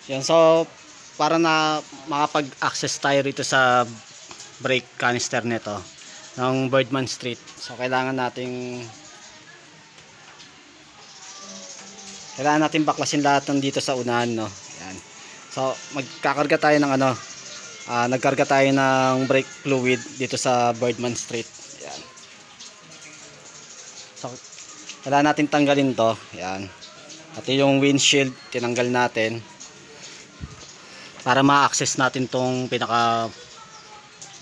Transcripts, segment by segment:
Yan, so para na makapag-access tayo rito sa brake canister nito ng Birdman Street. So kailangan nating baklasin lahat ng dito sa unahan, no. Yan. So magkakarga tayo ng nagkarga tayo ng brake fluid dito sa Birdman Street. Yan. So kailangan natin tanggalin to. Yan. Pati yung windshield tinanggal natin para ma-access natin tong pinaka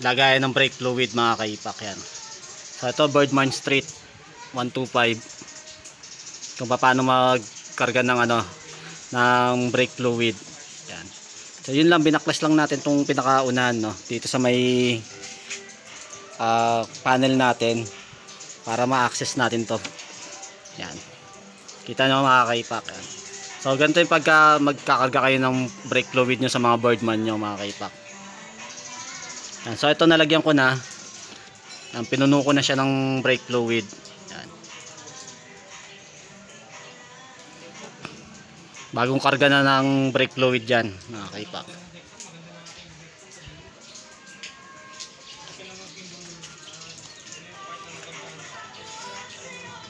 lagayan ng brake fluid, mga kaipak. Yan. So ito Birdman Street 125 kung paano magkarga ng ng brake fluid. Yan. So yun lang, binaklas lang natin tong pinakaunahan, no, dito sa may panel natin para ma-access natin to. Yan. Kita nyo, mga kaipak. Yan. So ganito yung pagka magkakarga kayo ng brake fluid nyo sa mga Birdman nyo, mga kaipak. Yan. So ito nalagyan ko na. Yan, pinuno ko na siya ng brake fluid. Yan. Bagong karga na ng brake fluid dyan, mga kaipak.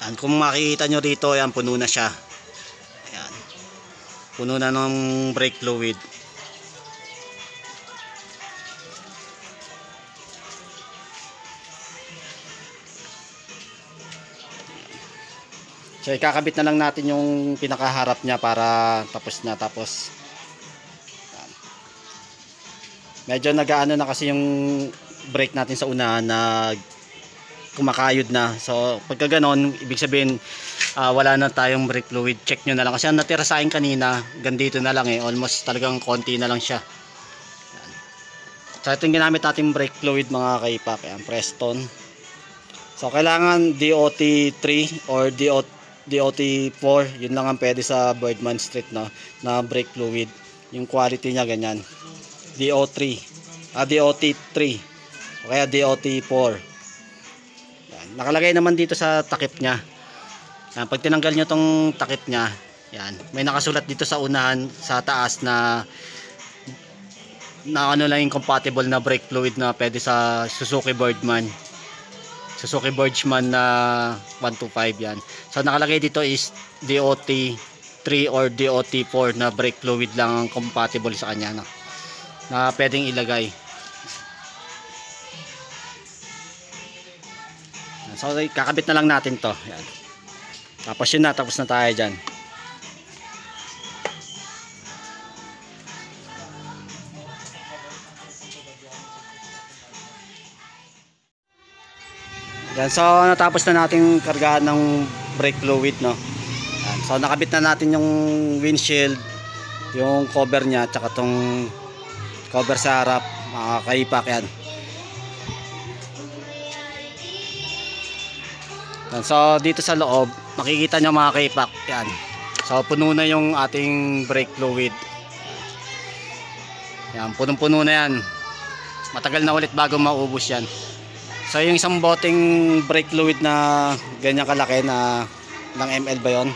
Yan, kung makikita nyo rito, yan, puno na siya. Yan. Puno na ng brake fluid. So ikakabit na lang natin yung pinakaharap niya para tapos na. Tapos yan. Medyo nagaano na kasi yung brake natin sa unahan na kumakayod na. So pagka ganon, ibig sabihin wala na tayong brake fluid. Check nyo na lang kasi ang natira sa akin kanina gandito na lang, almost talagang konti na lang siya. Yan. So ito yung ginamit natin brake fluid, mga kaipak. Yan, Preston. So kailangan DOT3 or DOT4, yun lang ang pwede sa Birdman Street, no, na brake fluid. Yung quality niya ganyan. DOT3 o kaya DOT4. Yan. Nakalagay naman dito sa takip niya. Yan. Pag tinanggal nyo tong takip niya, yan, may nakasulat dito sa unahan sa taas na lang yung compatible na brake fluid na pwede sa Suzuki Birdman na 125. Yan. So nakalagay dito is DOT3 or DOT4 na brake fluid lang ang compatible sa kanya, no, na pwedeng ilagay. So kakabit na lang natin to. Yan. Tapos yun na, tapos na tayo dyan. Yan, so natapos na natin kargahan ng brake fluid, no. Yan, so nakabit na natin yung windshield, yung cover nya, tsaka tong cover sa harap, mga kaipak. Yan. Yan, so dito sa loob makikita nyo, mga kaipak. Yan. So puno na yung ating brake fluid. Yan, punong-puno na yan. Matagal na ulit bago maubos yan. So yung isang boteng brake fluid na ganyan kalaki na ng ml ba yun?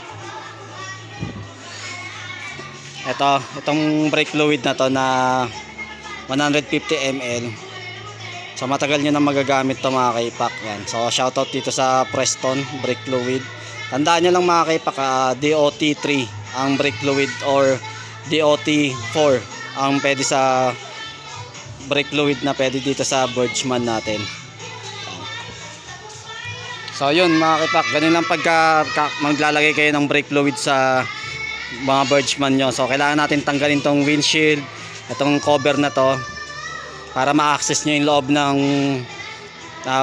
Itong brake fluid na to na 150 ml. So matagal nyo na magagamit to, mga kaipak. Yan. So shoutout dito sa Preston brake fluid. Tandaan nyo lang, mga kaipak, DOT3 ang brake fluid or DOT4 ang pwede sa brake fluid na pwede dito sa Birdman natin. So yun, mga kaipak, ganun lang pagka maglalagay kayo ng brake fluid sa mga Birdman nyo. So kailangan natin tanggalin tong windshield, itong cover na to, para ma-access nyo yung loob ng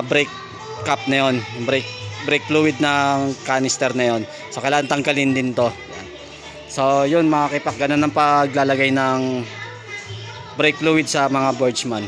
brake cap na yun, yung brake fluid ng canister na yun. So kailangan tanggalin din to. Yan. So yun, mga kaipak, ganun ang paglalagay ng brake fluid sa mga Birdman.